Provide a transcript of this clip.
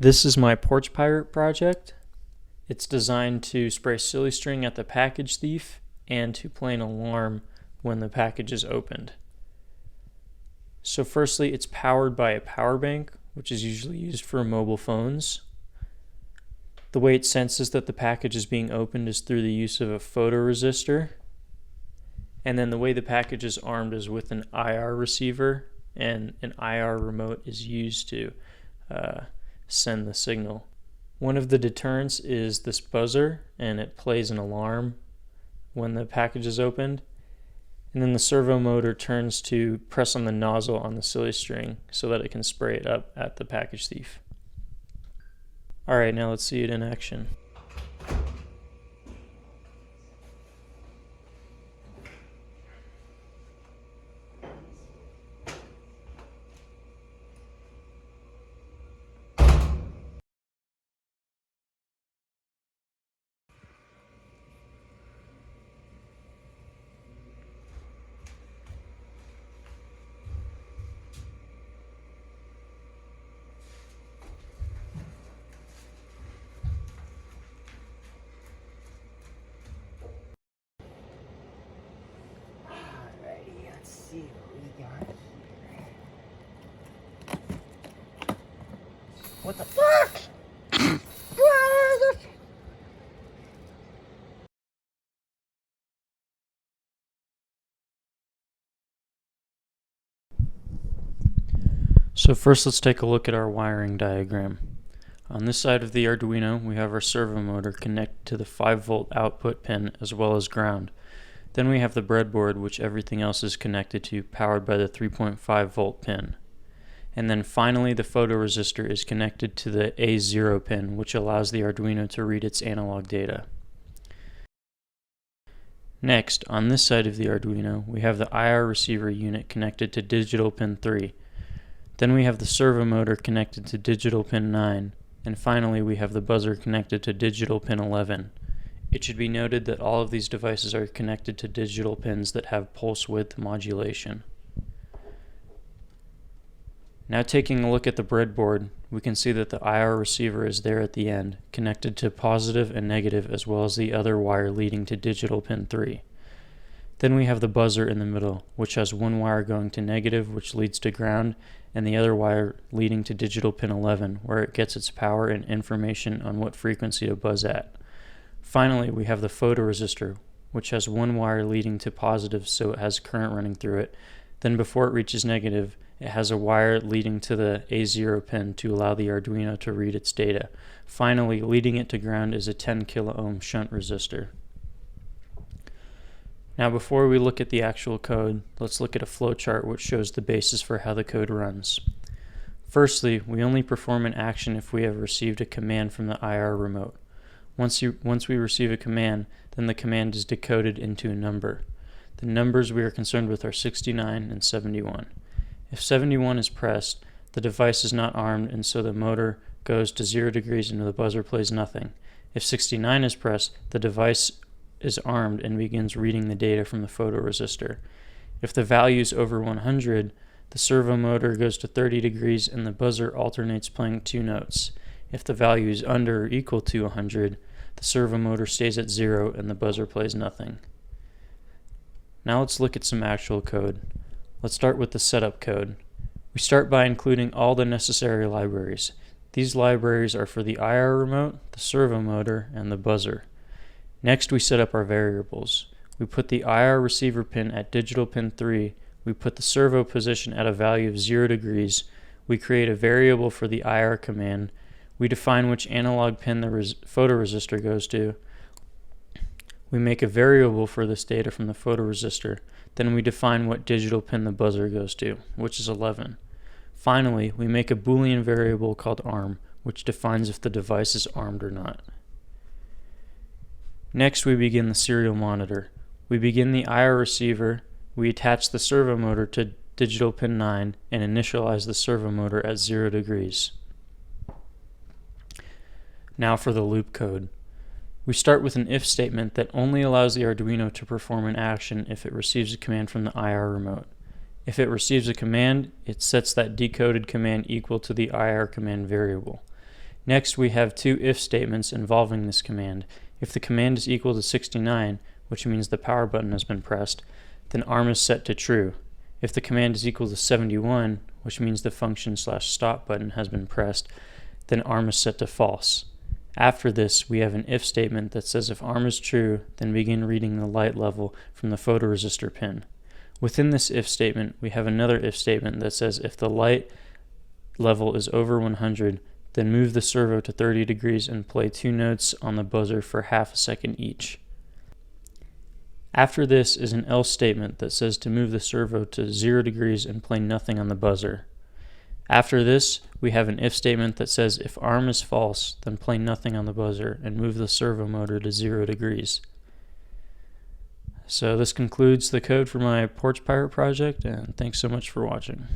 This is my Porch Pirate project. It's designed to spray silly string at the package thief and to play an alarm when the package is opened. So firstly, it's powered by a power bank, which is usually used for mobile phones. The way it senses that the package is being opened is through the use of a photoresistor. And then the way the package is armed is with an IR receiver, and an IR remote is used to send the signal. One of the deterrents is this buzzer, and it plays an alarm when the package is opened. And then the servo motor turns to press on the nozzle on the silly string so that it can spray it up at the package thief. Alright, now let's see it in action. Alrighty, let's see what we got here. What the fuck? So first let's take a look at our wiring diagram. On this side of the Arduino, we have our servo motor connected to the 5-volt output pin as well as ground. Then we have the breadboard, which everything else is connected to, powered by the 3.5 volt pin. And then finally the photoresistor is connected to the A0 pin, which allows the Arduino to read its analog data. Next, on this side of the Arduino, we have the IR receiver unit connected to digital pin 3. Then we have the servo motor connected to digital pin 9. And finally we have the buzzer connected to digital pin 11. It should be noted that all of these devices are connected to digital pins that have pulse width modulation. Now taking a look at the breadboard, we can see that the IR receiver is there at the end, connected to positive and negative as well as the other wire leading to digital pin 3. Then we have the buzzer in the middle, which has one wire going to negative, which leads to ground, and the other wire leading to digital pin 11, where it gets its power and information on what frequency to buzz at. Finally, we have the photoresistor, which has one wire leading to positive, so it has current running through it. Then before it reaches negative, it has a wire leading to the A0 pin to allow the Arduino to read its data. Finally, leading it to ground is a 10 kilo ohm shunt resistor. Now before we look at the actual code, let's look at a flowchart which shows the basis for how the code runs. Firstly, we only perform an action if we have received a command from the IR remote. Once we receive a command, then the command is decoded into a number. The numbers we are concerned with are 69 and 71. If 71 is pressed, the device is not armed, and so the motor goes to 0 degrees and the buzzer plays nothing. If 69 is pressed, the device is armed and begins reading the data from the photoresistor. If the value is over 100, the servo motor goes to 30 degrees and the buzzer alternates playing 2 notes. If the value is under or equal to 100, the servo motor stays at 0 and the buzzer plays nothing. Now let's look at some actual code. Let's start with the setup code. We start by including all the necessary libraries. These libraries are for the IR remote, the servo motor, and the buzzer. Next, we set up our variables. We put the IR receiver pin at digital pin 3. We put the servo position at a value of 0 degrees. We create a variable for the IR command. We define which analog pin the photoresistor goes to. We make a variable for this data from the photoresistor. Then we define what digital pin the buzzer goes to, which is 11. Finally, we make a Boolean variable called arm, which defines if the device is armed or not. Next, we begin the serial monitor. We begin the IR receiver, we attach the servo motor to digital pin 9, and initialize the servo motor at 0 degrees. Now for the loop code. We start with an if statement that only allows the Arduino to perform an action if it receives a command from the IR remote. If it receives a command, it sets that decoded command equal to the IR command variable. Next, we have two if statements involving this command. If the command is equal to 69, which means the power button has been pressed, then arm is set to true. If the command is equal to 71, which means the function/stop button has been pressed, then arm is set to false. After this, we have an if statement that says if arm is true, then begin reading the light level from the photoresistor pin. Within this if statement, we have another if statement that says if the light level is over 100, then move the servo to 30 degrees and play 2 notes on the buzzer for half a second each. After this is an else statement that says to move the servo to 0 degrees and play nothing on the buzzer. After this, we have an if statement that says if arm is false, then play nothing on the buzzer and move the servo motor to 0 degrees. So this concludes the code for my Porch Pirate project, and thanks so much for watching.